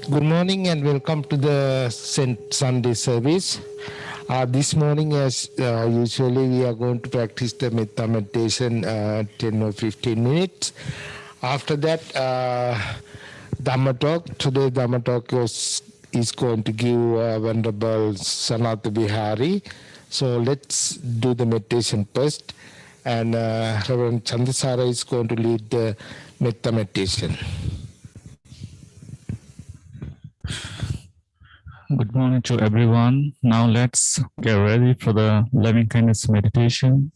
Good morning and welcome to the Sunday service. This morning, as usually, we are going to practice the metta meditation 10 or 15 minutes. After that, Dhamma talk. Today, Dhamma talk is going to give Venerable Sanathavihari. So let's do the meditation first. And Reverend Chandasara is going to lead the metta meditation. Good morning to everyone. Now let's get ready for the loving kindness meditation.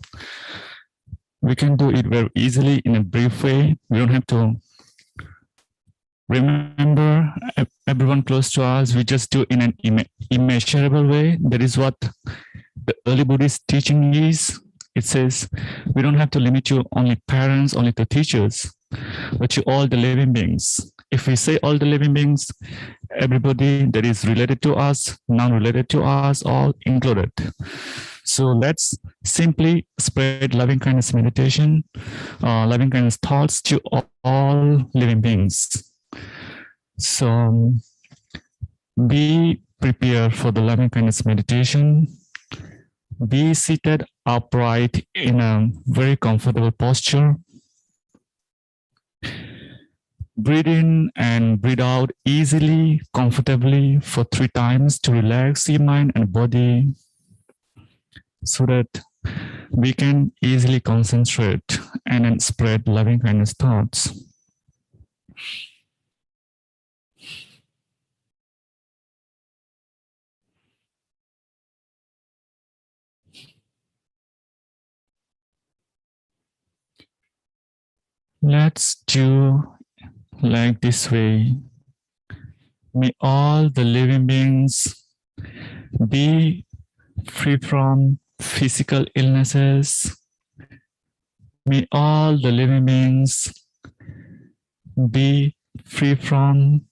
We can do it very easily in a brief way. We don't have to remember everyone close to us. We just do in an immeasurable way. That is what the early Buddhist teaching is. It says we don't have to limit you only parents, only to teachers, but to all the living beings. If we say all the living beings, everybody that is related to us, non-related to us, all included. So let's simply spread loving kindness meditation, loving kindness thoughts to all living beings. So be prepared for the loving kindness meditation. Be seated upright in a very comfortable posture. Breathe in and breathe out easily, comfortably for 3 times to relax your mind and body so that we can easily concentrate and then spread loving kindness thoughts. Let's do like this way. May all the living beings be free from physical illnesses. May all the living beings be free from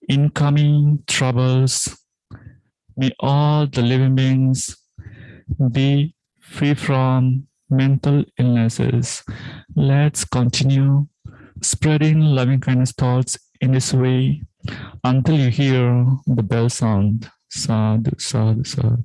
incoming troubles. May all the living beings be free from mental illnesses. Let's continue spreading loving kindness thoughts in this way until you hear the bell sound. Sadhu, sadhu, sadhu.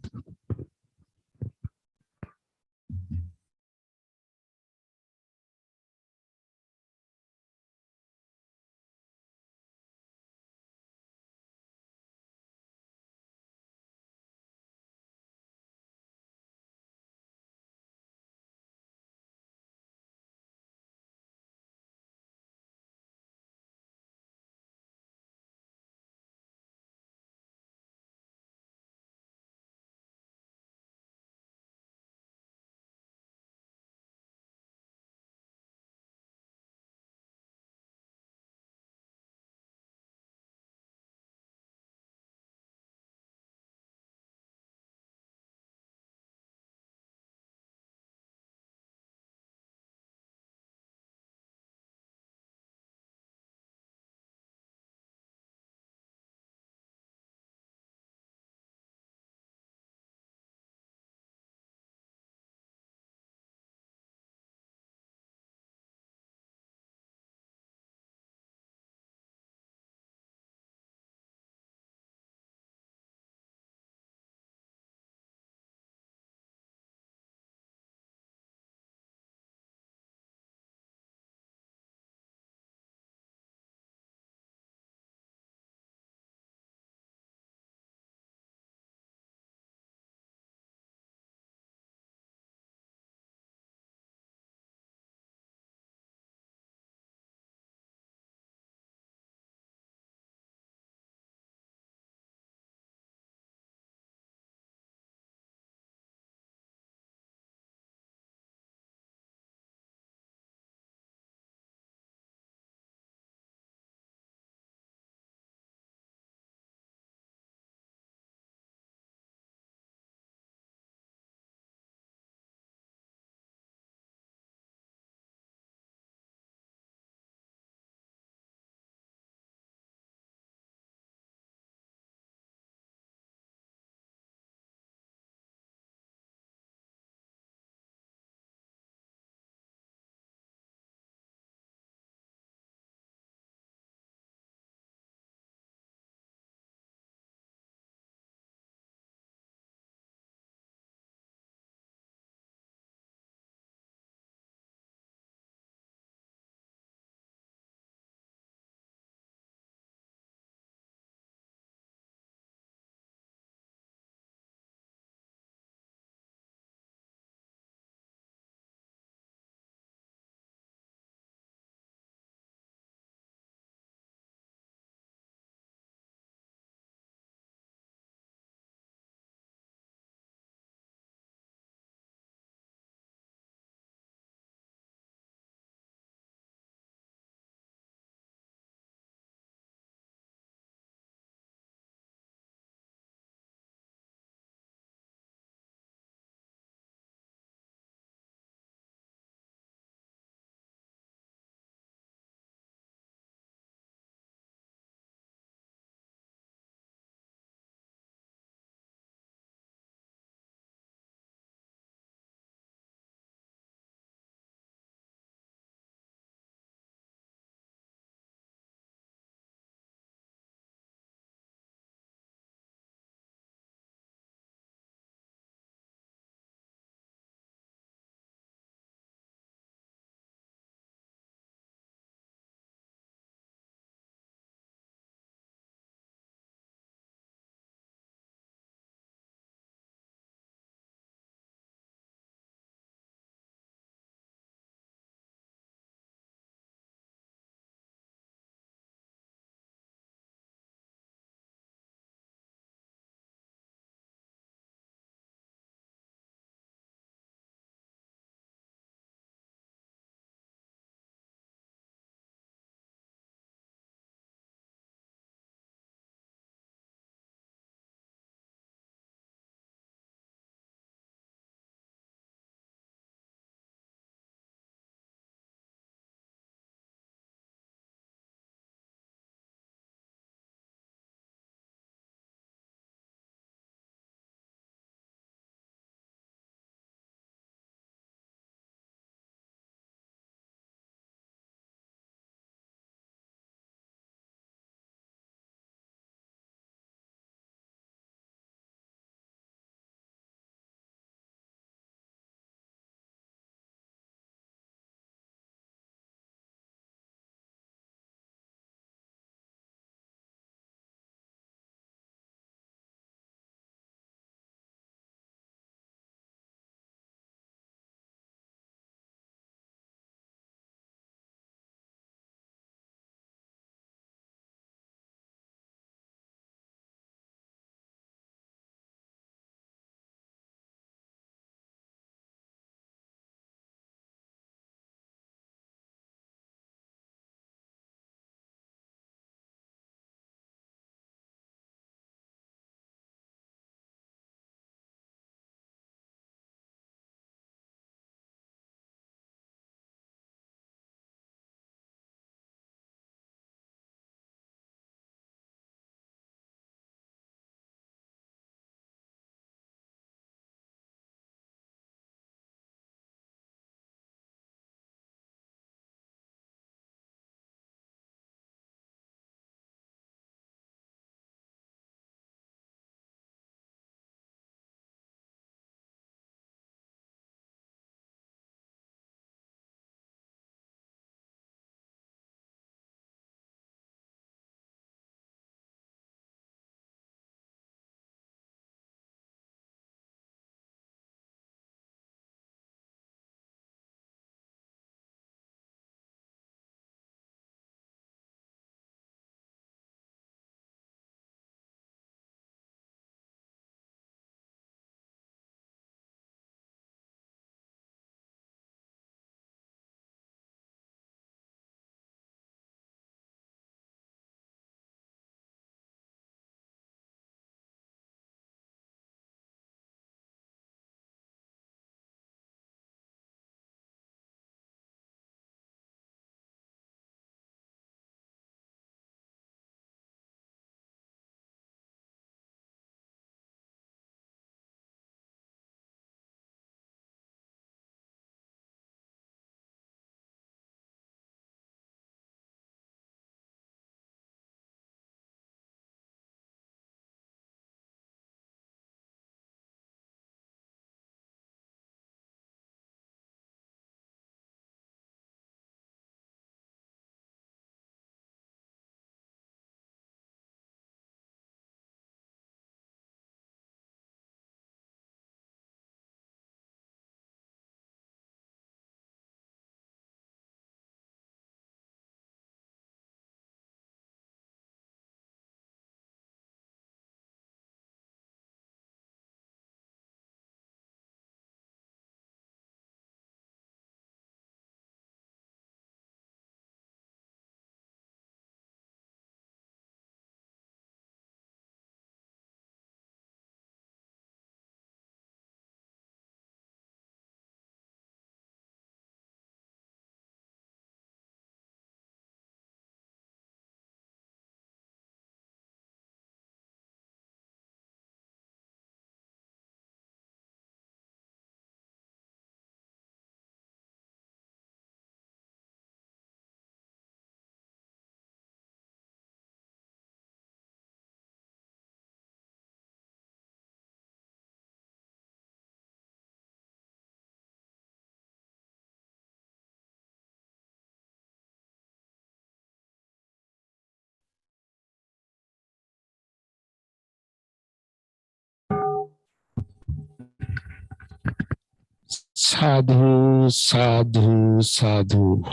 Sadhu, sadhu, sadhu.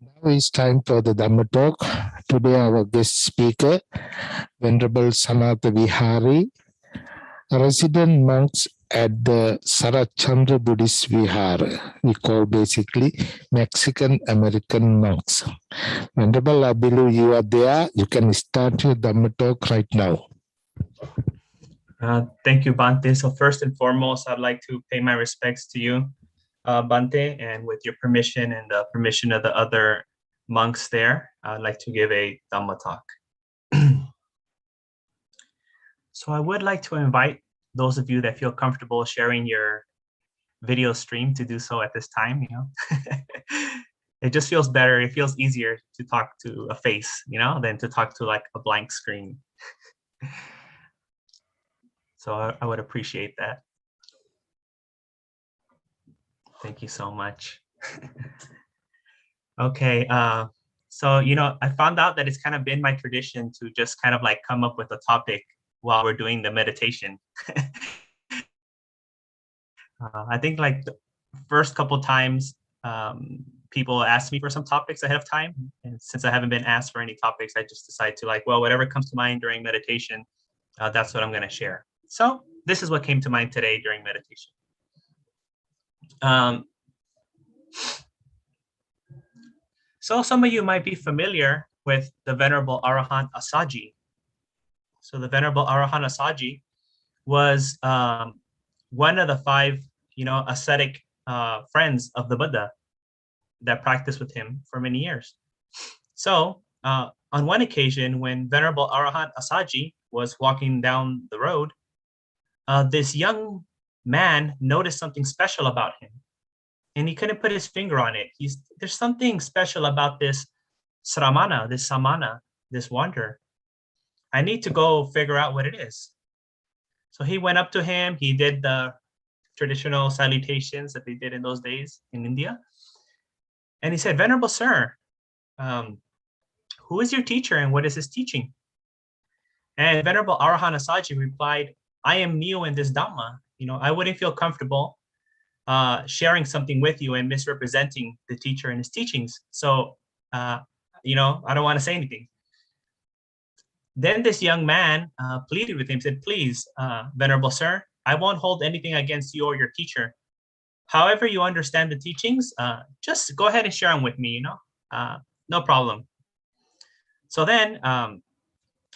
Now it's time for the Dhamma talk. Today our guest speaker, Venerable Sanathavihari, resident monks at the Sarachandra Buddhist Vihara. We call basically Mexican-American monks. Venerable, I believe you are there. You can start your Dhamma talk right now. Thank you, Bante. So first and foremost, I'd like to pay my respects to you, Bante, and with your permission and the permission of the other monks there, I'd like to give a Dhamma talk. So I would like to invite those of you that feel comfortable sharing your video stream to do so at this time. It just feels better. It feels easier to talk to a face, than to talk to like a blank screen. So I would appreciate that. Thank you so much. Okay, so, I found out that it's kind of been my tradition to just kind of like come up with a topic while we're doing the meditation. I think like the first couple times, people ask me for some topics ahead of time. And since I haven't been asked for any topics, I just decide to like, well, whatever comes to mind during meditation, that's what I'm going to share. So this is what came to mind today during meditation. So some of you might be familiar with the Venerable Arahant Asaji. So the Venerable Arahant Asaji was one of the 5, ascetic friends of the Buddha that practiced with him for many years. So on one occasion, when Venerable Arahant Asaji was walking down the road, this young man noticed something special about him, and he couldn't put his finger on it. There's something special about this sramana, this samana, this wanderer. I need to go figure out what it is. So he went up to him. He did the traditional salutations that they did in those days in India. And he said, "Venerable sir, who is your teacher and what is his teaching?" And Venerable Arahant Asaji replied, "I am new in this Dhamma. I wouldn't feel comfortable sharing something with you and misrepresenting the teacher and his teachings. So, I don't want to say anything." Then this young man pleaded with him, said, "Please, Venerable sir, I won't hold anything against you or your teacher. However you understand the teachings, just go ahead and share them with me, no problem." So then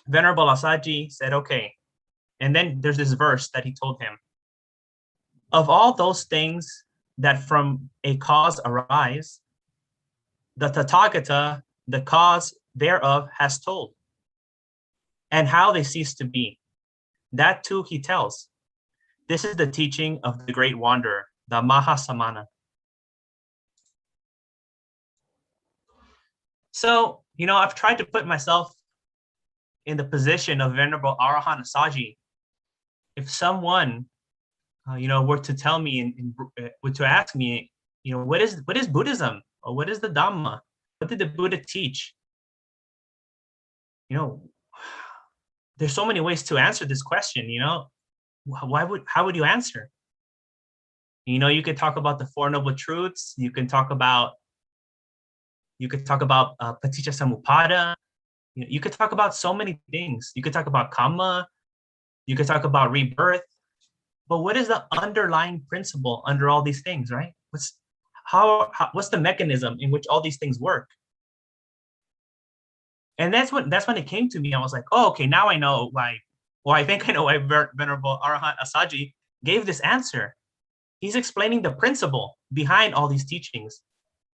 Venerable Asaji said, "Okay." And then there's this verse that he told him. "Of all those things that from a cause arise, the Tathagata, the cause thereof, has told, and how they cease to be. That too he tells. This is the teaching of the great wanderer, the Mahasamana." So, I've tried to put myself in the position of Venerable Arahant Asaji. If someone, were to tell me were to ask me, what is Buddhism, or what is the Dhamma? What did the Buddha teach? There's so many ways to answer this question. How would you answer? You could talk about the Four Noble Truths. You can talk about paticca samuppada. You could talk about so many things. You could talk about karma. You could talk about rebirth. But what is the underlying principle under all these things, right? What's the mechanism in which all these things work? And that's when it came to me. I was like, oh, okay, now I know why. Well, I think I know why Venerable Arahant Asaji gave this answer. He's explaining the principle behind all these teachings,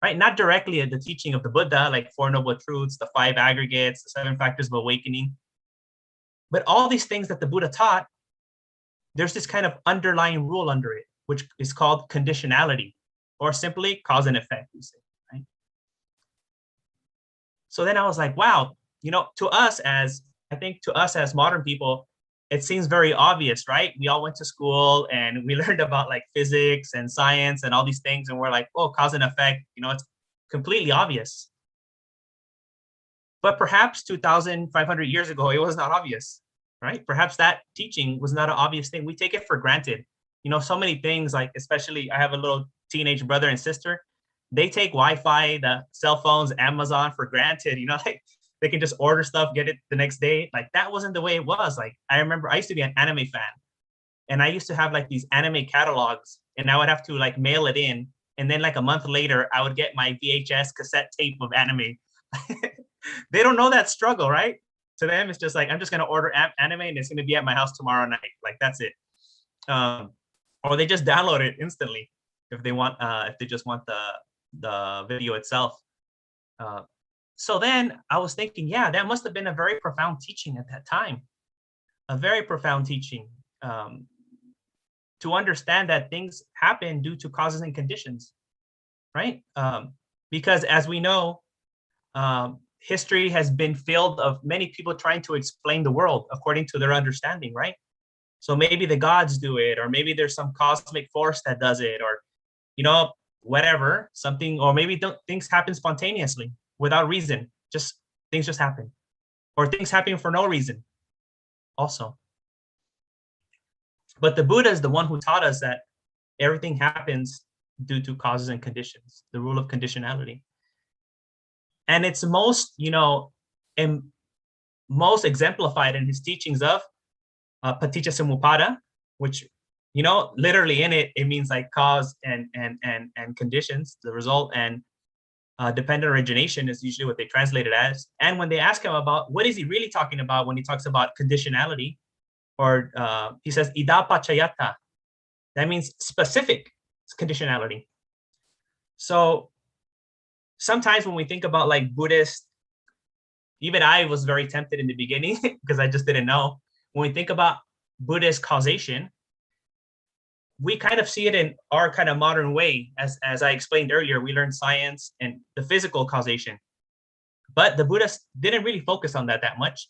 right? Not directly at the teaching of the Buddha, like Four Noble Truths, the 5 aggregates, the 7 factors of awakening. But all these things that the Buddha taught, there's this kind of underlying rule under it, which is called conditionality, or simply cause and effect, we say, right? So then I was like, wow, to us as modern people, it seems very obvious, right? We all went to school and we learned about like physics and science and all these things. And we're like, oh, cause and effect, it's completely obvious. But perhaps 2,500 years ago, it was not obvious, right? Perhaps that teaching was not an obvious thing. We take it for granted. so many things, like especially I have a little teenage brother and sister. They take Wi-Fi, the cell phones, Amazon for granted. Like they can just order stuff, get it the next day. Like that wasn't the way it was. Like I remember I used to be an anime fan, and I used to have like these anime catalogs, and I would have to like mail it in, and then like a month later I would get my VHS cassette tape of anime. They don't know that struggle, right? To them, it's just like, I'm just going to order anime and it's going to be at my house tomorrow night. Like that's it. Or they just download it instantly if they want, if they just want the video itself. So then I was thinking, yeah, that must have been a very profound teaching at that time. A very profound teaching, to understand that things happen due to causes and conditions, right? Because as we know, history has been filled of many people trying to explain the world according to their understanding, right? So maybe the gods do it, or maybe there's some cosmic force that does it, or, whatever, something, or maybe things happen spontaneously without reason. Things just happen, or things happen for no reason also. But the Buddha is the one who taught us that everything happens due to causes and conditions, the rule of conditionality. And it's most, most exemplified in his teachings of paticca samuppada, which, literally in it means like cause and conditions, the result, and dependent origination is usually what they translate it as. And when they ask him about what is he really talking about when he talks about conditionality, or he says idapachayata, that means specific conditionality. So sometimes when we think about like Buddhist, even I was very tempted in the beginning because I just didn't know. When we think about Buddhist causation, we kind of see it in our kind of modern way. As I explained earlier, we learned science and the physical causation. But the Buddhist didn't really focus on that much.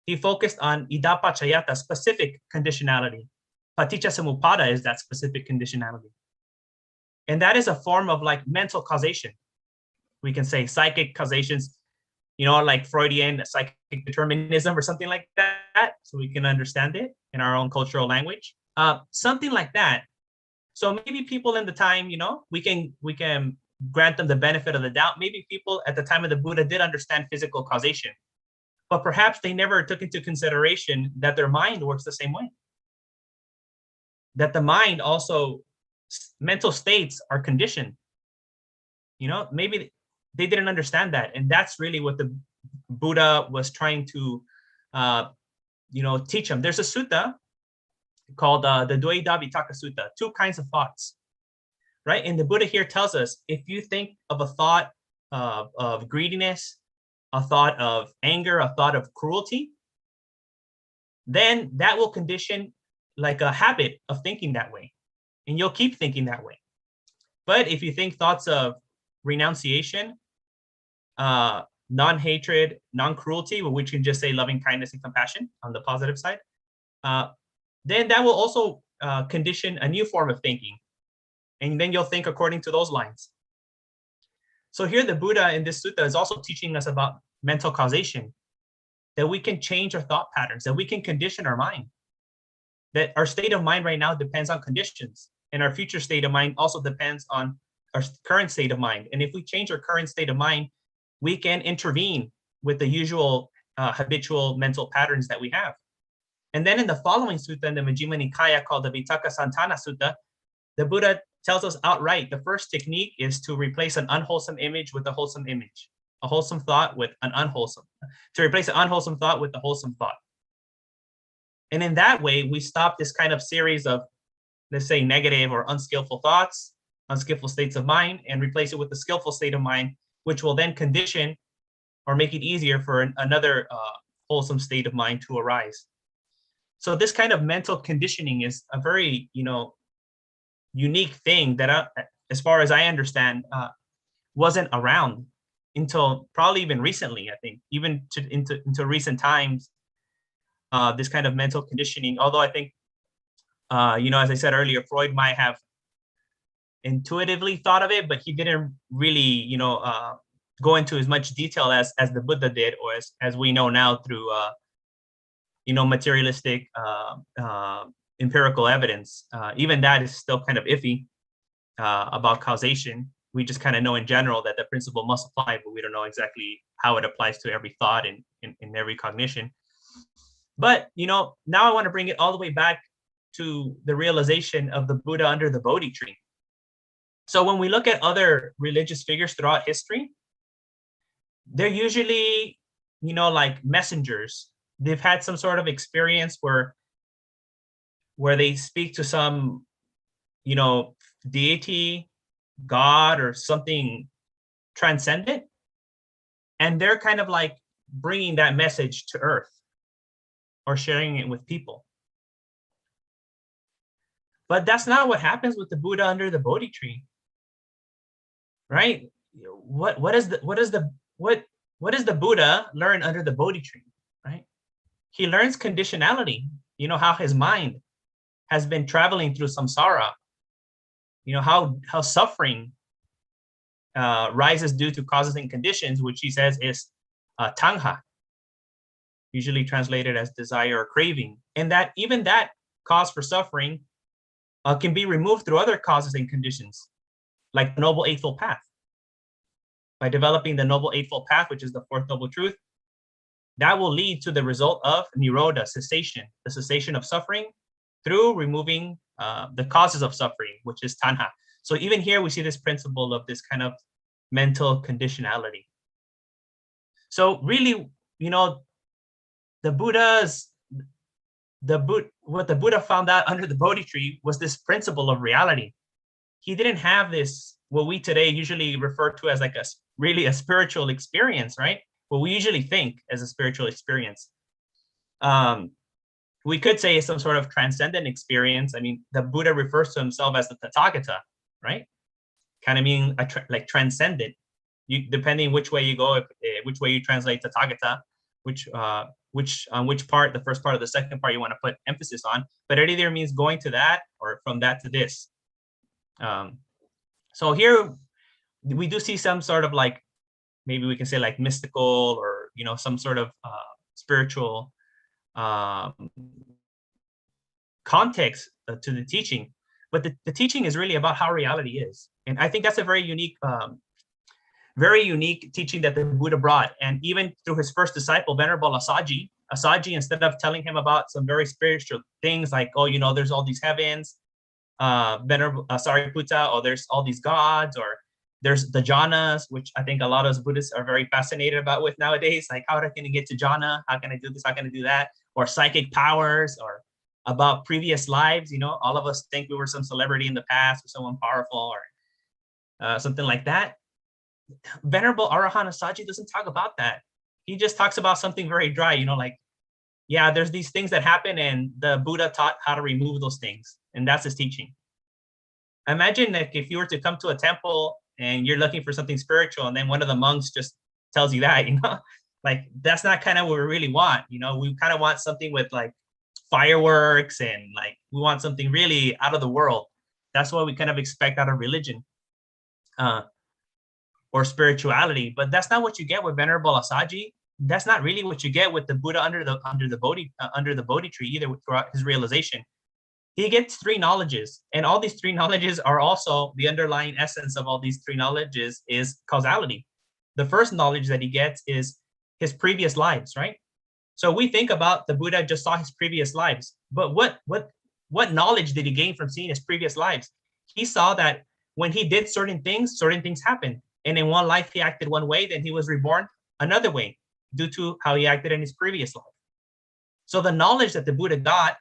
He focused on idapachayata, specific conditionality. Paticca samuppada is that specific conditionality. And that is a form of like mental causation. We can say psychic causations, like Freudian psychic determinism or something like that, so we can understand it in our own cultural language. Something like that. So maybe people in the time, we can grant them the benefit of the doubt. Maybe people at the time of the Buddha did understand physical causation, but perhaps they never took into consideration that their mind works the same way. That the mind also, mental states are conditioned. Maybe they didn't understand that. And that's really what the Buddha was trying to, teach them. There's a sutta called the Dvaita Vitakka Sutta, 2 kinds of thoughts, right? And the Buddha here tells us, if you think of a thought of greediness, a thought of anger, a thought of cruelty, then that will condition like a habit of thinking that way. And you'll keep thinking that way. But if you think thoughts of renunciation, non-hatred, non-cruelty, which you can just say loving kindness and compassion on the positive side, then that will also condition a new form of thinking. And then you'll think according to those lines. So here the Buddha in this sutta is also teaching us about mental causation, that we can change our thought patterns, that we can condition our mind, that our state of mind right now depends on conditions, and our future state of mind also depends on our current state of mind. And if we change our current state of mind, we can intervene with the usual habitual mental patterns that we have. And then in the following sutta, in the Majjhima Nikaya, called the Vitakka Santana Sutta, the Buddha tells us outright, the first technique is to replace an unwholesome image with a wholesome image, a wholesome thought with an unwholesome, to replace an unwholesome thought with a wholesome thought. And in that way, we stop this kind of series of, let's say, negative or unskillful thoughts, unskillful states of mind, and replace it with a skillful state of mind, which will then condition or make it easier for another wholesome state of mind to arise. So this kind of mental conditioning is a very, unique thing that, as far as I understand, wasn't around until probably even recently. I think even into recent times, this kind of mental conditioning. Although I think, as I said earlier, Freud might have intuitively thought of it, but he didn't really, go into as much detail as the Buddha did, or as we know now through, materialistic empirical evidence. Even that is still kind of iffy about causation. We just kind of know in general that the principle must apply, but we don't know exactly how it applies to every thought and in every cognition. But, now I want to bring it all the way back to the realization of the Buddha under the Bodhi tree. So when we look at other religious figures throughout history, they're usually, like messengers. They've had some sort of experience where they speak to some, deity, God, or something transcendent, and they're kind of like bringing that message to earth or sharing it with people. But that's not what happens with the Buddha under the Bodhi tree, right? What does the Buddha learn under the Bodhi tree, right? He learns conditionality. How his mind has been traveling through samsara. How suffering rises due to causes and conditions, which he says is tangha, usually translated as desire or craving, and that even that cause for suffering can be removed through other causes and conditions, like the Noble Eightfold Path. By developing the Noble Eightfold Path, which is the Fourth Noble Truth, that will lead to the result of nirodha, cessation, the cessation of suffering through removing the causes of suffering, which is tanha. So even here we see this principle of this kind of mental conditionality. So really, what the Buddha found out under the Bodhi tree was this principle of reality. He didn't have this, what we today usually refer to as like a spiritual experience, right? What we usually think as a spiritual experience. We could say some sort of transcendent experience. I mean, the Buddha refers to himself as the Tathagata, right? Kind of meaning like transcendent. Depending which way you go, which way you translate Tathagata, which part, the first part or the second part you want to put emphasis on, but it either means going to that or from that to this. So here we do see some sort of like, maybe we can say like mystical or, some sort of spiritual context to the teaching, but the teaching is really about how reality is. And I think that's a very unique teaching that the Buddha brought. And even through his first disciple, Venerable Asaji, instead of telling him about some very spiritual things like, there's all these heavens, Sariputta, or there's all these gods, or there's the jhanas, which I think a lot of Buddhists are very fascinated about with nowadays. Like, how can I get to jhana? How can I do this? How can I do that? Or psychic powers, or about previous lives. All of us think we were some celebrity in the past or someone powerful or something like that. Venerable Arahant Asaji doesn't talk about that. He just talks about something very dry, there's these things that happen and the Buddha taught how to remove those things. And that's his teaching. Imagine like if you were to come to a temple and you're looking for something spiritual and then one of the monks just tells you that, like that's not kind of what we really want. We kind of want something with like fireworks and like we want something really out of the world. That's what we kind of expect out of religion. Or spirituality, but that's not what you get with Venerable Asaji. That's not really what you get with the Buddha under the Bodhi tree either. Throughout his realization, he gets three knowledges, and all these three knowledges are also the underlying essence of all these three knowledges is causality. The first knowledge that he gets is his previous lives, right? So we think about the Buddha just saw his previous lives, but what knowledge did he gain from seeing his previous lives? He saw that when he did certain things happened. And in one life, he acted one way, then he was reborn another way due to how he acted in his previous life. So the knowledge that the Buddha got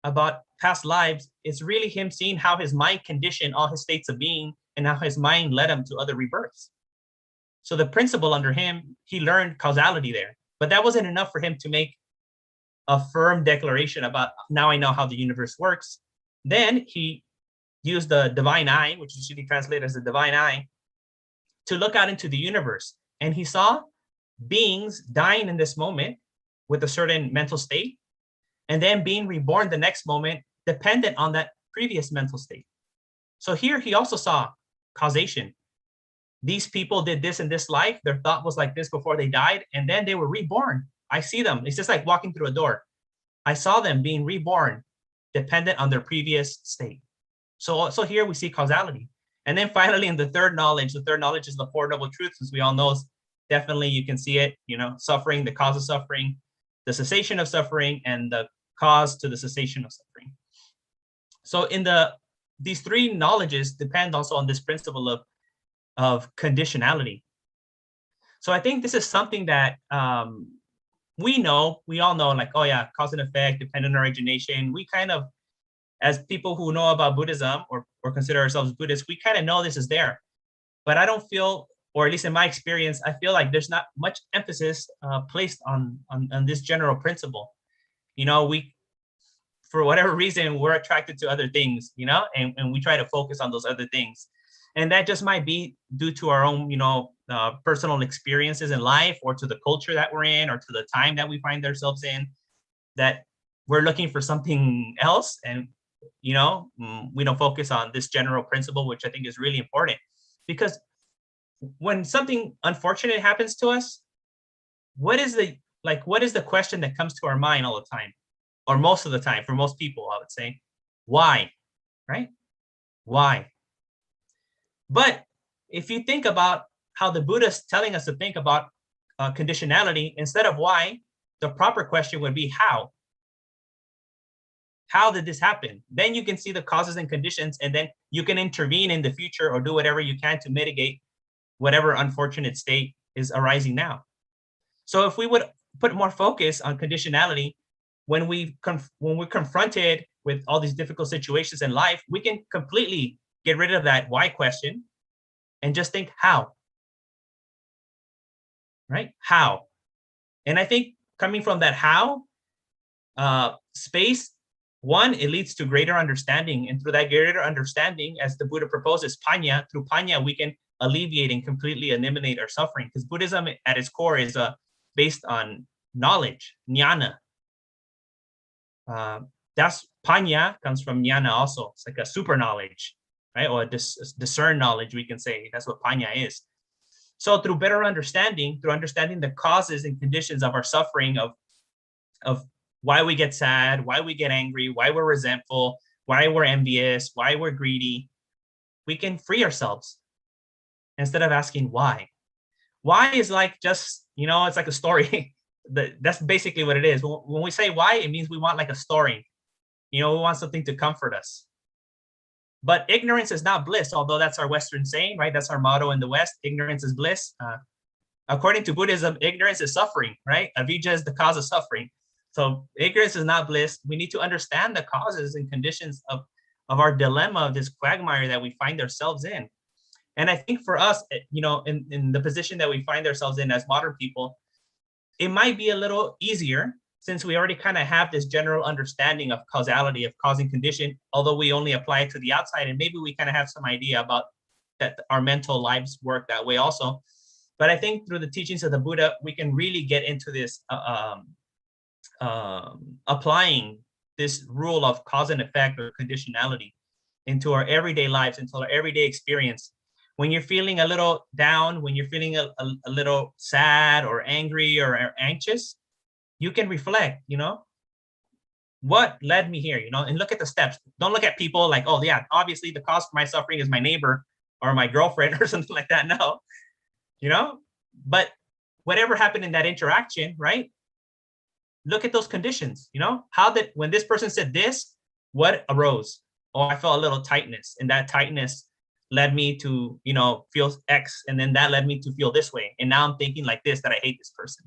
about past lives is really him seeing how his mind conditioned all his states of being and how his mind led him to other rebirths. So the principle under him, he learned causality there, but that wasn't enough for him to make a firm declaration about, now I know how the universe works. Then he used the divine eye, which is usually translated as the divine eye, to look out into the universe. And he saw beings dying in this moment with a certain mental state, and then being reborn the next moment dependent on that previous mental state. So here he also saw causation. These people did this in this life. Their thought was like this before they died, and then they were reborn. I see them. It's just like walking through a door. I saw them being reborn dependent on their previous state. So also here we see causality. And then finally, in the third knowledge is the Four Noble Truths, as we all know. Definitely you can see it, suffering, the cause of suffering, the cessation of suffering, and the cause to the cessation of suffering. So in these three knowledges depend also on this principle of conditionality. So I think this is something that we all know, like, oh yeah, cause and effect, dependent origination. We kind of, as people who know about Buddhism or consider ourselves Buddhists, we kind of know this is there. But I don't feel, or at least in my experience, I feel like there's not much emphasis placed on this general principle. We, for whatever reason, we're attracted to other things, and we try to focus on those other things. And that just might be due to our own, personal experiences in life, or to the culture that we're in, or to the time that we find ourselves in, that we're looking for something else. And, we don't focus on this general principle, which I think is really important. Because when something unfortunate happens to us, what is the question that comes to our mind all the time, or most of the time, for most people, I would say? Why? Right? Why? But if you think about how the Buddha is telling us to think about conditionality, instead of why, the proper question would be how. How did this happen? Then you can see the causes and conditions, and then you can intervene in the future or do whatever you can to mitigate whatever unfortunate state is arising now. So if we would put more focus on conditionality, when we're confronted with all these difficult situations in life, we can completely get rid of that why question and just think how. Right? How. And I think coming from that how space, one, it leads to greater understanding. And through that greater understanding, as the Buddha proposes, panya, through panya, we can alleviate and completely eliminate our suffering. Because Buddhism at its core is based on knowledge, jnana. That's panya comes from jnana also. It's like a super knowledge, right? Or discern knowledge, we can say. That's what panya is. So through better understanding, through understanding the causes and conditions of our suffering, of why we get sad, why we get angry, why we're resentful, why we're envious, why we're greedy, we can free ourselves instead of asking why. Why is like just, it's like a story. That's basically what it is. When we say why, it means we want like a story. We want something to comfort us. But ignorance is not bliss, although that's our Western saying, right? That's our motto in the West. Ignorance is bliss. According to Buddhism, ignorance is suffering, right? Avijja is the cause of suffering. So ignorance is not bliss. We need to understand the causes and conditions of our dilemma, of this quagmire that we find ourselves in. And I think for us, in the position that we find ourselves in as modern people, it might be a little easier since we already kind of have this general understanding of causality, of cause and condition, although we only apply it to the outside. And maybe we kind of have some idea about that our mental lives work that way also. But I think through the teachings of the Buddha, we can really get into this applying this rule of cause and effect or conditionality into our everyday lives, into our everyday experience. When you're feeling a little down, when you're feeling a little sad or angry or anxious, you can reflect, what led me here, and look at the steps. Don't look at people like, oh yeah, obviously the cause for my suffering is my neighbor or my girlfriend or something like that. No, but whatever happened in that interaction, right? Look at those conditions, when this person said this, what arose? Oh, I felt a little tightness, and that tightness led me to, feel X, and then that led me to feel this way. And now I'm thinking like this, that I hate this person.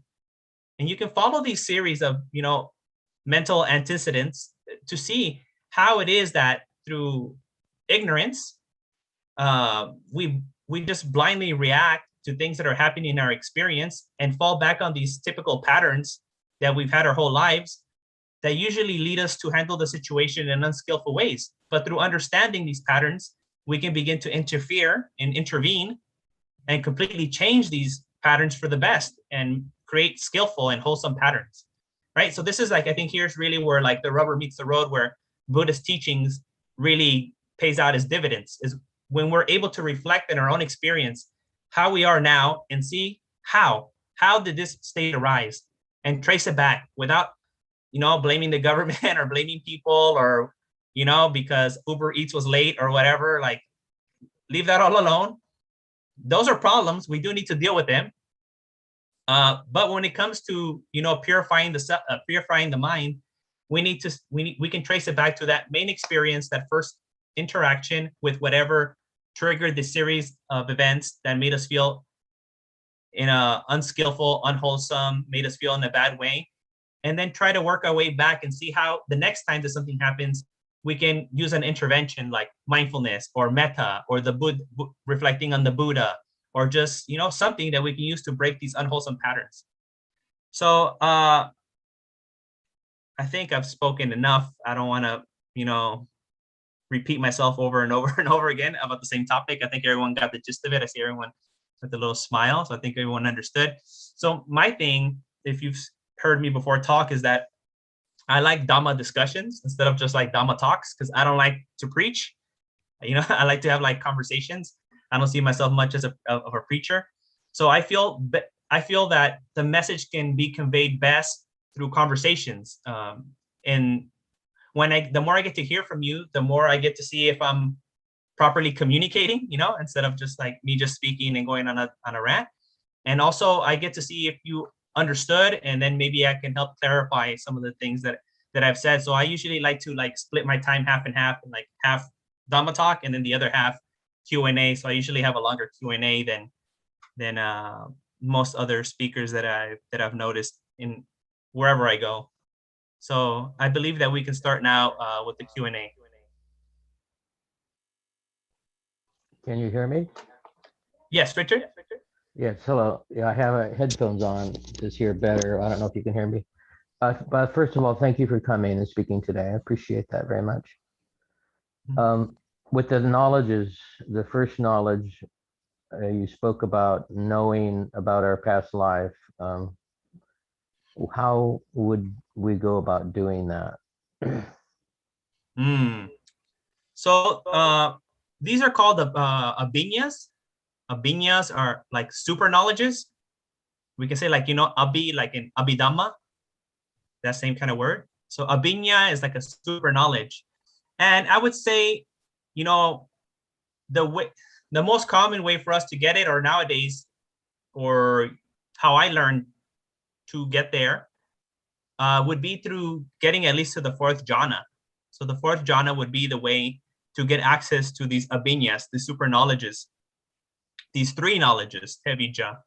And you can follow these series of, mental antecedents to see how it is that through ignorance, we just blindly react to things that are happening in our experience and fall back on these typical patterns that we've had our whole lives that usually lead us to handle the situation in unskillful ways. But through understanding these patterns, we can begin to interfere and intervene and completely change these patterns for the best and create skillful and wholesome patterns, right? So this is like, I think here's really where like the rubber meets the road, where Buddhist teachings really pays out its dividends, is when we're able to reflect in our own experience how we are now and see how did this state arise, and trace it back without blaming the government or blaming people, or, because Uber Eats was late or whatever, like, leave that all alone. Those are problems. We do need to deal with them. But when it comes to, purifying the mind, we can trace it back to that main experience, that first interaction with whatever triggered the series of events that made us feel in a unskillful, unwholesome, made us feel in a bad way, and then try to work our way back and see how the next time that something happens, we can use an intervention like mindfulness or metta or the Buddha, reflecting on the Buddha, or just, something that we can use to break these unwholesome patterns. So I think I've spoken enough. I don't want to, repeat myself over and over and over again about the same topic. I think everyone got the gist of it. I see everyone with a little smile. So I think everyone understood. So my thing, if you've heard me before talk, is that I like Dhamma discussions instead of just like Dhamma talks, because I don't like to preach. I like to have like conversations. I don't see myself much as a preacher. So I feel that the message can be conveyed best through conversations. And the more I get to hear from you, the more I get to see if I'm properly communicating, instead of just like me just speaking and going on a rant. And also I get to see if you understood, and then maybe I can help clarify some of the things that I've said. So I usually like to like split my time half and half, and like half Dhamma talk and then the other half Q&A. So I usually have a longer Q&A than most other speakers that I've noticed in wherever I go. So I believe that we can start now with the Q&A. Can you hear me? Yes, Richard? Yes, hello. Yeah, I have headphones on to hear better. I don't know if you can hear me. But first of all, thank you for coming and speaking today. I appreciate that very much. With the knowledges, the first knowledge, you spoke about knowing about our past life. How would we go about doing that? So these are called abhinyas. Abhinyas are like super knowledges. We can say like, abhi, like in abhidhamma, that same kind of word. So abhinya is like a super knowledge. And I would say, the most common way for us to get it, or nowadays, or how I learned to get there, would be through getting at least to the fourth jhana. So the fourth jhana would be the way to get access to these abhinyas, the super knowledges, these three knowledges, tevijja,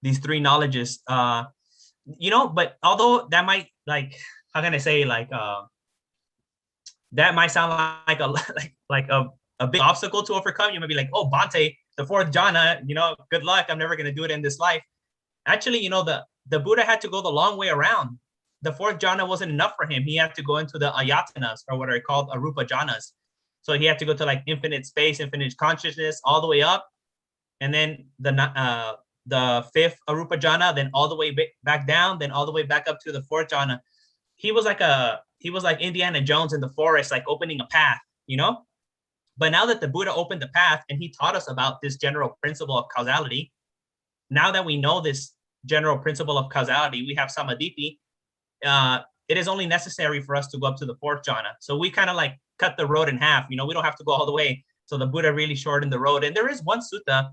these three knowledges, but although that might, like, how can I say, like, that might sound like a big obstacle to overcome. You might be like, oh, Bhante, the fourth jhana, good luck. I'm never going to do it in this life. Actually, the Buddha had to go the long way around. The fourth jhana wasn't enough for him. He had to go into the ayatanas, or what are called arupa jhanas. So he had to go to like infinite space, infinite consciousness, all the way up. And then the fifth arupa jhana, then all the way back down, then all the way back up to the fourth jhana. He was like Indiana Jones in the forest, like opening a path, But now that the Buddha opened the path and he taught us about this general principle of causality, now that we know this general principle of causality, we have samadhi. It is only necessary for us to go up to the fourth jhana. So we kind of like cut the road in half. We don't have to go all the way. So the Buddha really shortened the road. And there is one sutta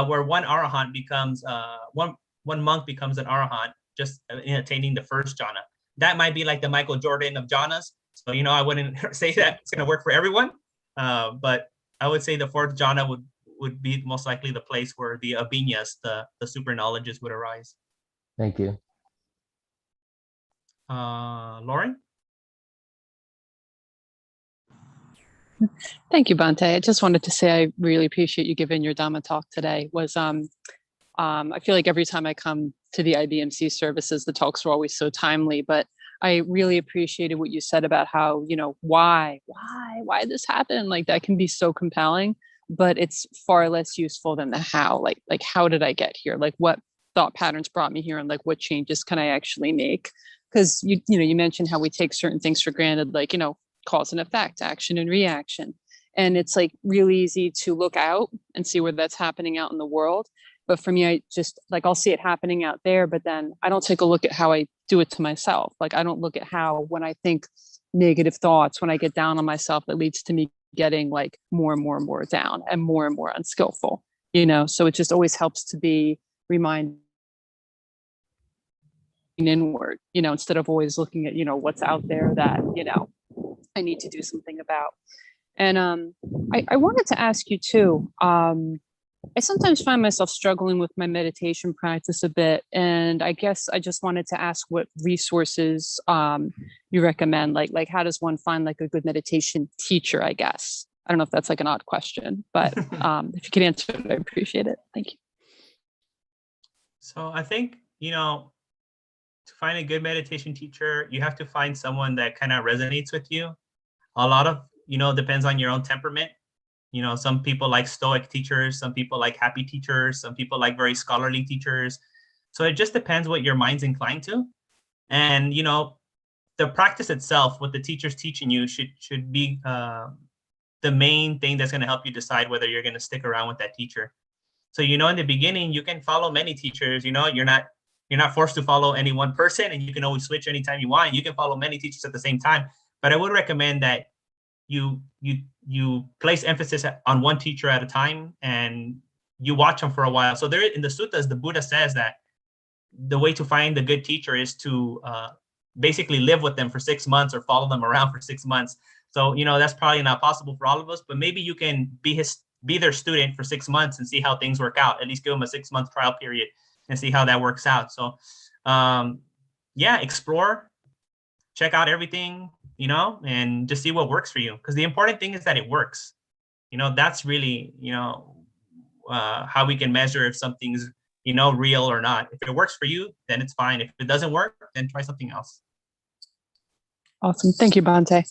where one arahant becomes one monk becomes an arahant just in attaining the first jhana. That might be like the Michael Jordan of jhanas. So I wouldn't say that it's going to work for everyone, but I would say the fourth jhana would be most likely the place where the abhinyas, the super knowledges, would arise. Thank you. Lauren? Thank you, Bhante. I just wanted to say I really appreciate you giving your Dhamma talk today. I feel like every time I come to the IBMC services, the talks are always so timely, but I really appreciated what you said about how, why this happened? Like that can be so compelling, but it's far less useful than the how. Like how did I get here? Like what thought patterns brought me here, and like what changes can I actually make? Because you mentioned how we take certain things for granted, like cause and effect, action and reaction. And it's like really easy to look out and see where that's happening out in the world. But for me, I just like, I'll see it happening out there, but then I don't take a look at how I do it to myself. Like, I don't look at how, when I think negative thoughts, when I get down on myself, it leads to me getting like more and more down and more unskillful, you know? So it just always helps to be reminded inward, you know, instead of always looking at, you know, what's out there that, you know, I need to do something about. And I wanted to ask you too, I sometimes find myself struggling with my meditation practice a bit. And I guess I just wanted to ask what resources you recommend, like how does one find like a good meditation teacher, I guess? I don't know if that's like an odd question, but if you could answer it, I appreciate it. Thank you. So I think, you know, to find a good meditation teacher, you have to find someone that kind of resonates with you. A lot of, you know, depends on your own temperament. You know, some people like stoic teachers, some people like happy teachers, some people like very scholarly teachers. So it just depends what your mind's inclined to. And, you know, the practice itself, what the teacher's teaching you should be the main thing that's going to help you decide whether you're going to stick around with that teacher. So, you know, in the beginning, you can follow many teachers. You know, you're not forced to follow any one person, and you can always switch anytime you want. You can follow many teachers at the same time. But I would recommend that you place emphasis on one teacher at a time, and you watch them for a while. So there in the suttas, the Buddha says that the way to find a good teacher is to basically live with them for 6 months or follow them around for 6 months. So, you know, that's probably not possible for all of us, but maybe you can be their student for 6 months and see how things work out. At least give them a 6-month trial period and see how that works out. So, yeah, explore, check out everything, you know, and just see what works for you. Because the important thing is that it works. You know, that's really, you know, how we can measure if something's, you know, real or not. If it works for you, then it's fine. If it doesn't work, then try something else. Awesome. Thank you, Bhante.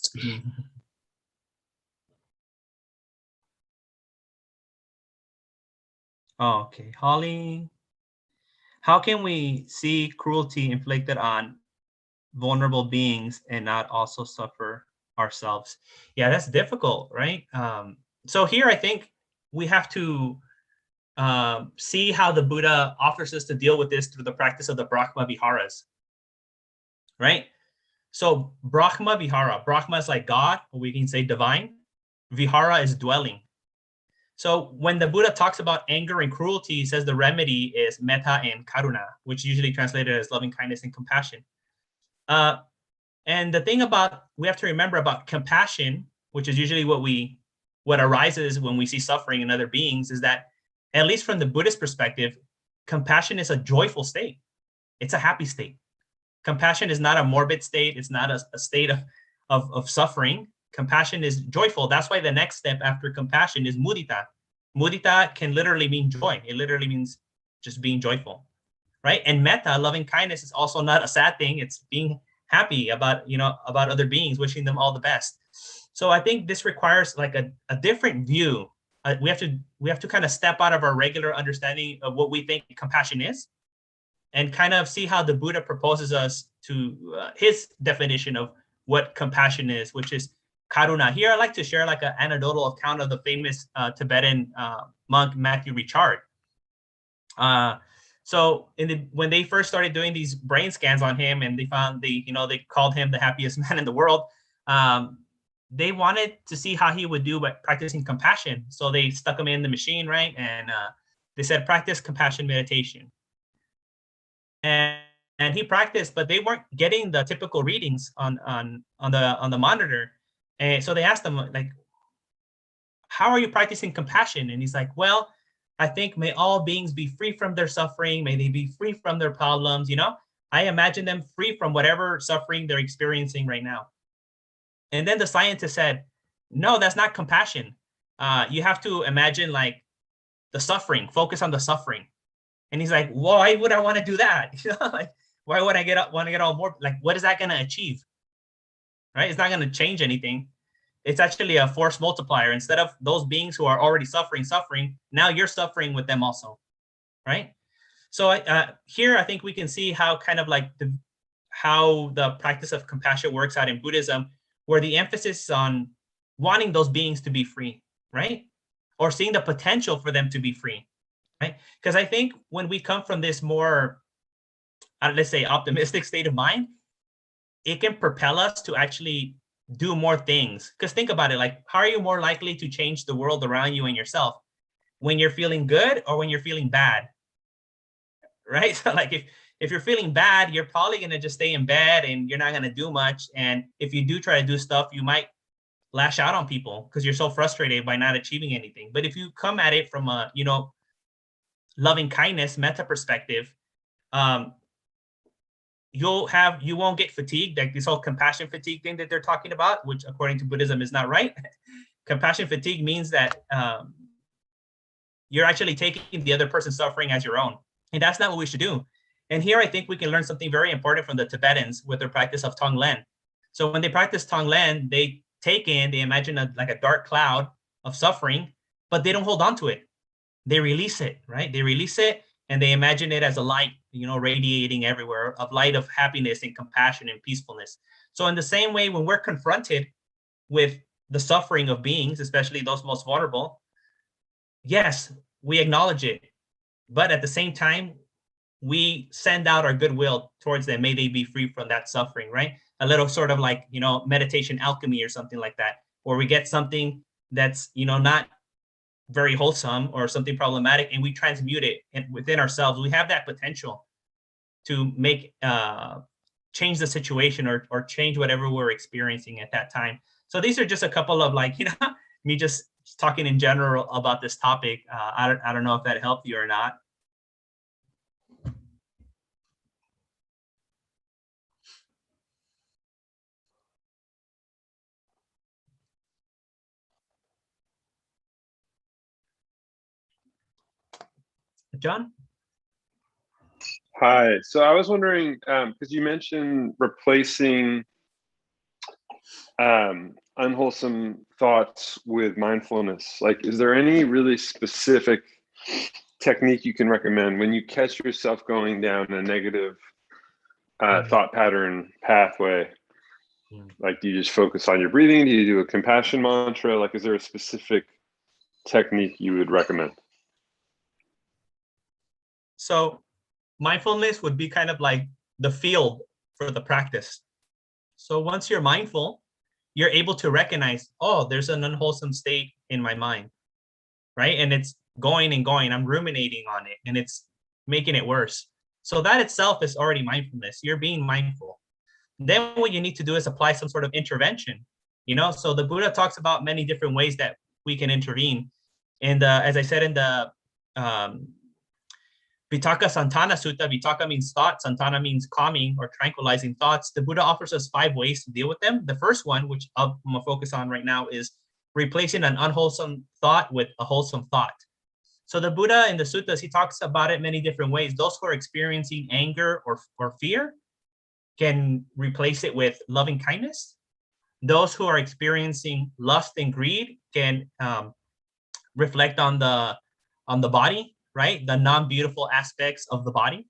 Okay, Holly. How can we see cruelty inflicted on vulnerable beings and not also suffer ourselves? Yeah, that's difficult, right? So here I think we have to see how the Buddha offers us to deal with this through the practice of the Brahma Viharas, right? So Brahma Vihara, Brahma is like God, or we can say divine. Vihara is dwelling. So when the Buddha talks about anger and cruelty, he says the remedy is metta and karuna, which usually translated as loving kindness and compassion. And the thing about, we have to remember about compassion, which is usually what arises when we see suffering in other beings, is that, at least from the Buddhist perspective, compassion is a joyful state. It's a happy state. Compassion is not a morbid state. It's not a state of suffering. Compassion is joyful. That's why the next step after compassion is mudita. Mudita can literally mean joy. It literally means just being joyful, right? And metta, loving kindness, is also not a sad thing. It's being happy about, you know, about other beings, wishing them all the best. So I think this requires like a different view. We have to kind of step out of our regular understanding of what we think compassion is, and kind of see how the Buddha proposes us to his definition of what compassion is, which is karuna. Here, I'd like to share like an anecdotal account of the famous Tibetan monk Matthew Richard. So when they first started doing these brain scans on him, and they found they called him the happiest man in the world. They wanted to see how he would do by practicing compassion. So they stuck him in the machine, right? And they said, practice compassion meditation. And he practiced, but they weren't getting the typical readings on the monitor. And so they asked him, like, how are you practicing compassion? And he's like, well, I think may all beings be free from their suffering. May they be free from their problems. You know, I imagine them free from whatever suffering they're experiencing right now. And then the scientist said, no, that's not compassion. You have to imagine like the suffering, focus on the suffering. And he's like, why would I want to do that? You know, like, why would I want to get all more, like, what is that going to achieve? Right? It's not going to change anything. It's actually a force multiplier. Instead of those beings who are already suffering, now you're suffering with them also, right? So here, I think we can see how kind of like how the practice of compassion works out in Buddhism, where the emphasis is on wanting those beings to be free, right? Or seeing the potential for them to be free, Because I think when we come from this more, let's say, optimistic state of mind, it can propel us to actually do more things. Because think about it, like, how are you more likely to change the world around you and yourself? When you're feeling good or when you're feeling bad, right? So like if you're feeling bad, you're probably going to just stay in bed and you're not going to do much. And if you do try to do stuff, you might lash out on people because you're so frustrated by not achieving anything. But if you come at it from a, loving kindness, metta perspective, you won't get fatigued, like this whole compassion fatigue thing that they're talking about, which according to Buddhism is not right. Compassion fatigue means that you're actually taking the other person's suffering as your own. And that's not what we should do. And here I think we can learn something very important from the Tibetans with their practice of Tonglen. So when they practice Tonglen, they imagine a dark cloud of suffering, but they don't hold on to it. They release it, right? They release it and they imagine it as a light, radiating everywhere, of light of happiness and compassion and peacefulness. So in the same way, when we're confronted with the suffering of beings, especially those most vulnerable, yes, we acknowledge it. But at the same time, we send out our goodwill towards them. May they be free from that suffering, right? A little sort of like, meditation alchemy or something like that, or we get something that's, not very wholesome or something problematic, and we transmute it within ourselves. We have that potential to make, change the situation or change whatever we're experiencing at that time. So these are just a couple of me just talking in general about this topic. I don't know if that helped you or not. John? Hi. So I was wondering, because you mentioned replacing unwholesome thoughts with mindfulness. Like, is there any really specific technique you can recommend when you catch yourself going down a negative thought pattern pathway? Like, do you just focus on your breathing? Do you do a compassion mantra? Like, is there a specific technique you would recommend? So mindfulness would be kind of like the field for the practice. So once you're mindful, you're able to recognize, oh, there's an unwholesome state in my mind, right? And it's going and going. I'm ruminating on it and it's making it worse. So that itself is already mindfulness. You're being mindful. Then what you need to do is apply some sort of intervention, So the Buddha talks about many different ways that we can intervene. And as I said in the Vitaka Santana Sutta, Vitaka means thought, Santana means calming or tranquilizing thoughts. The Buddha offers us 5 ways to deal with them. The first one, which I'm going to focus on right now, is replacing an unwholesome thought with a wholesome thought. So the Buddha in the suttas, he talks about it many different ways. Those who are experiencing anger or fear can replace it with loving kindness. Those who are experiencing lust and greed can reflect on the body, right? The non-beautiful aspects of the body.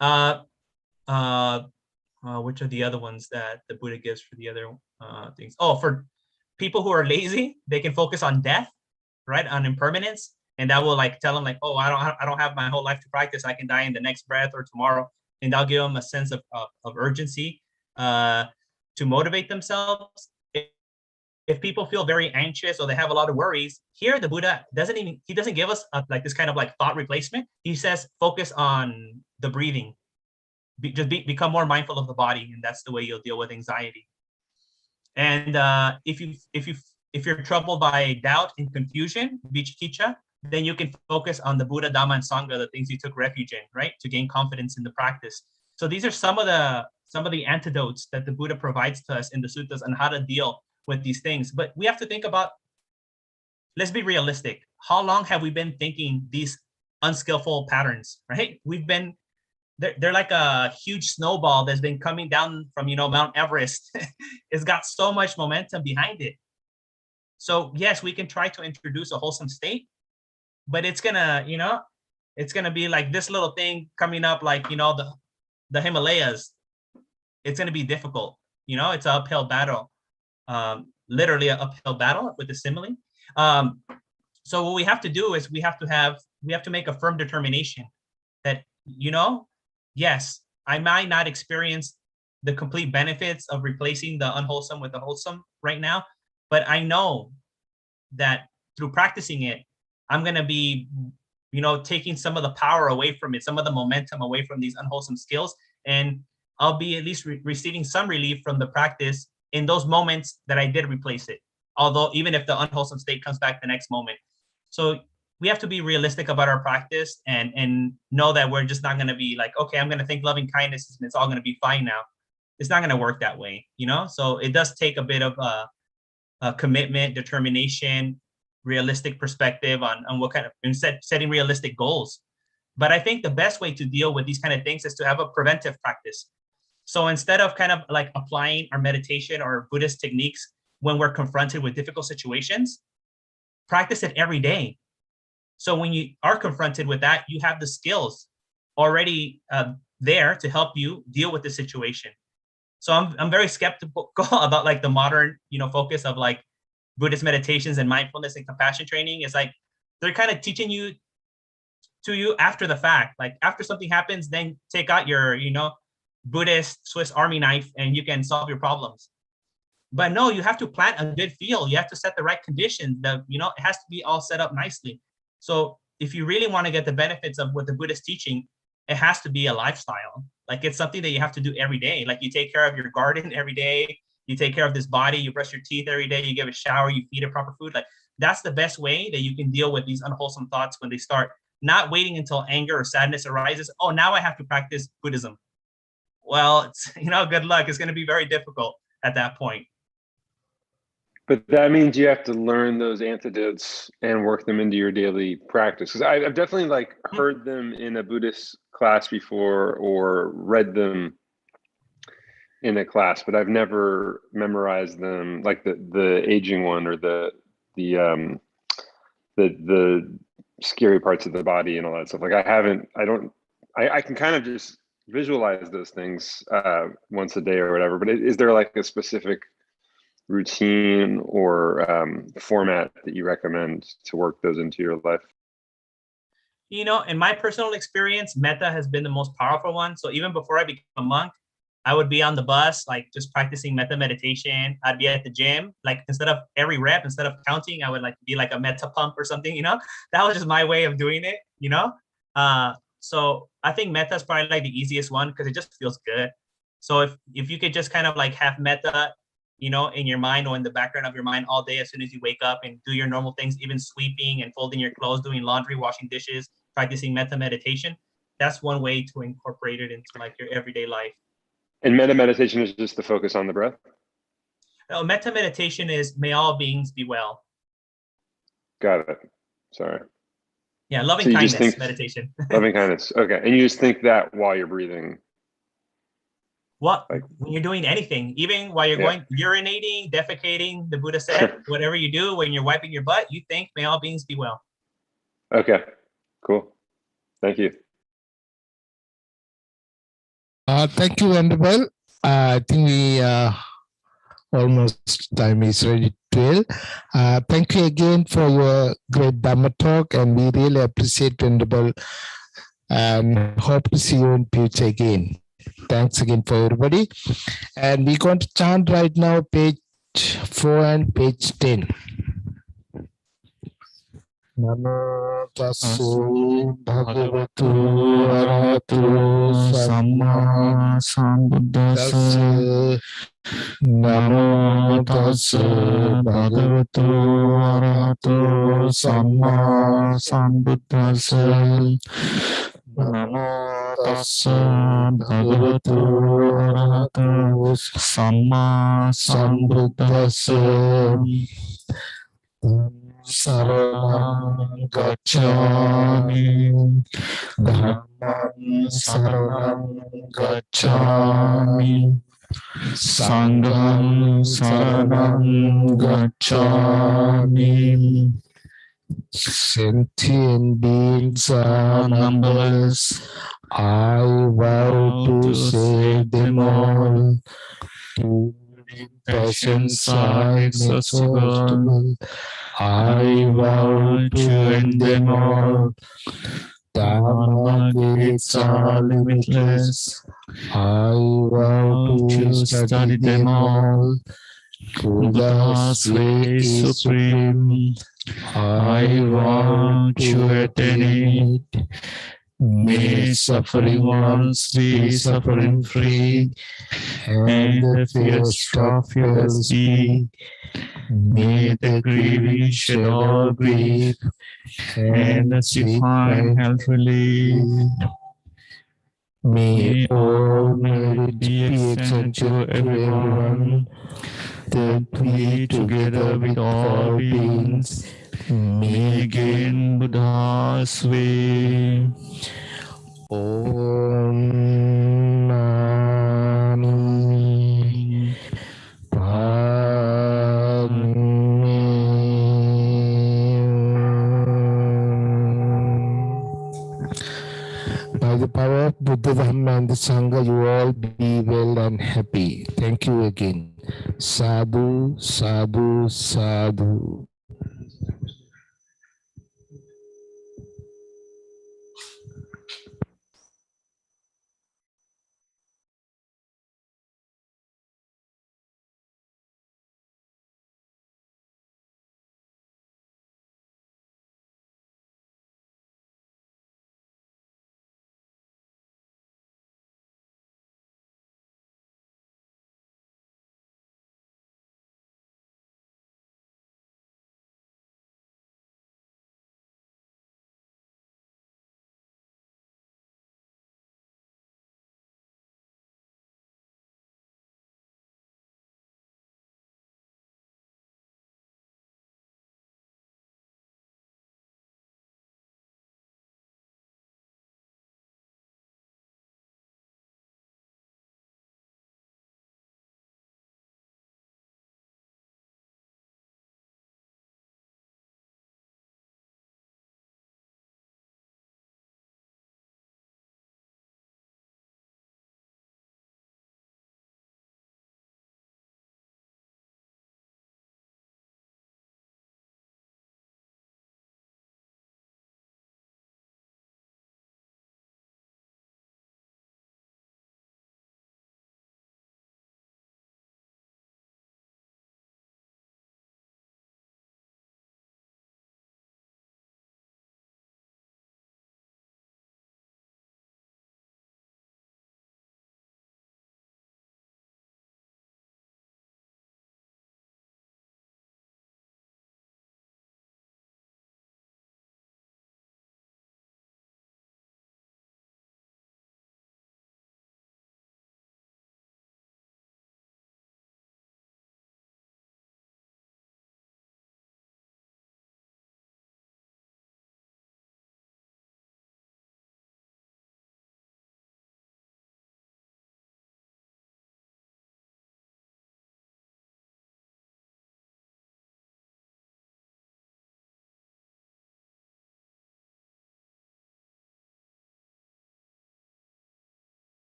Which are the other ones that the Buddha gives for the other things? Oh, for people who are lazy, they can focus on death, right? On impermanence. And that will tell them oh, I don't have my whole life to practice. I can die in the next breath or tomorrow. And that'll give them a sense of urgency to motivate themselves. If people feel very anxious or they have a lot of worries, here the Buddha doesn't give us this kind of thought replacement. He says, focus on the breathing. Become more mindful of the body, and that's the way you'll deal with anxiety. And if you're troubled by doubt and confusion, vicikiccha, then you can focus on the Buddha, Dhamma, and Sangha, the things you took refuge in, right, to gain confidence in the practice. So these are some of the antidotes that the Buddha provides to us in the suttas on how to deal with these things. But we have to think about, let's be realistic. How long have we been thinking these unskillful patterns, right? They're like a huge snowball that's been coming down from, Mount Everest. It's got so much momentum behind it. So yes, we can try to introduce a wholesome state, but it's gonna be like this little thing coming up, the Himalayas. It's gonna be difficult. It's an uphill battle. Literally an uphill battle with the simile. So what we have to do is we have to have we have to make a firm determination that, yes, I might not experience the complete benefits of replacing the unwholesome with the wholesome right now, but I know that through practicing it, I'm going to be, taking some of the power away from it, some of the momentum away from these unwholesome skills. And I'll be at least receiving some relief from the practice in those moments that I did replace it. Although, even if the unwholesome state comes back the next moment. So we have to be realistic about our practice and know that we're just not going to be like, okay, I'm going to think loving kindness and it's all going to be fine now. It's not going to work that way, So it does take a bit of a commitment, determination, realistic perspective on what kind of, and setting realistic goals. But I think the best way to deal with these kind of things is to have a preventive practice. So instead of kind of like applying our meditation or Buddhist techniques when we're confronted with difficult situations, practice it every day. So when you are confronted with that, you have the skills already there to help you deal with the situation. So I'm very skeptical about like the modern, focus of like Buddhist meditations and mindfulness and compassion training. Is like they're kind of teaching you after the fact. Like after something happens, then take out your, Buddhist Swiss Army knife and you can solve your problems. But no, you have to plant a good field. You have to set the right conditions. It has to be all set up nicely. So if you really want to get the benefits of what the Buddha is teaching, it has to be a lifestyle. Like it's something that you have to do every day. Like you take care of your garden every day. You take care of this body. You brush your teeth every day. You give a shower. You feed it proper food. Like that's the best way that you can deal with these unwholesome thoughts when they start. Not waiting until anger or sadness arises. Oh, now I have to practice Buddhism. Well, it's, good luck. It's going to be very difficult at that point. But that means you have to learn those antidotes and work them into your daily practice. Because I've definitely heard them in a Buddhist class before or read them in a class, but I've never memorized them, like the aging one or the scary parts of the body and all that stuff. Like I can kind of just visualize those things once a day or whatever, but is there like a specific routine or format that you recommend to work those into your life? In my personal experience, metta has been the most powerful one. So even before I became a monk, I would be on the bus, like just practicing metta meditation. I'd be at the gym, like instead of every rep, instead of counting, I would like be like a metta pump or something, that was just my way of doing it, So I think metta is probably like the easiest one because it just feels good. So if you could just kind of like have metta, in your mind or in the background of your mind all day, as soon as you wake up and do your normal things, even sweeping and folding your clothes, doing laundry, washing dishes, practicing metta meditation, that's one way to incorporate it into like your everyday life. And metta meditation is just the focus on the breath? No, metta meditation is may all beings be well. Got it. Sorry. Yeah, loving kindness meditation. Loving kindness. Okay. And you just think that while you're breathing? When you're doing anything, even while you're going urinating, defecating, the Buddha said, whatever you do, when you're wiping your butt, you think, may all beings be well. Okay, cool. Thank you. Thank you, Venerable. I think we almost time is ready to 12. Thank you again for your great Dhamma talk, and we really appreciate Venerable and hope to see you in future again. Thanks again for everybody. And we're going to chant right now page 4 and page 10. Namo tasso bhagavato arahato samma sambuddhassa. Namo tasso bhagavato arahato samma sambuddhassa. Namo tassa bhagavato arahato samma sambuddhassa. Saranam gacchami, dhammam saranam gacchami, sangham saranam gacchami. Sentient beings are numberless. I vow to save them all. To passions are inexhaustible. I vow to end them all. Dharma gates are limitless. I vow to study them all. Buddha's way is supreme. I vow to attain it. May suffering ones be suffering free, and the fear-struck fearless be. May the grieving shed all grief, and the sick find health relief. May all merit be extended to everyone, that we, together with all beings, may gain Buddha's way. Om Mani Padme By the power of Buddha, Dhamma and the Sangha, you all be well and happy. Thank you again. Sadhu, sadhu, sadhu.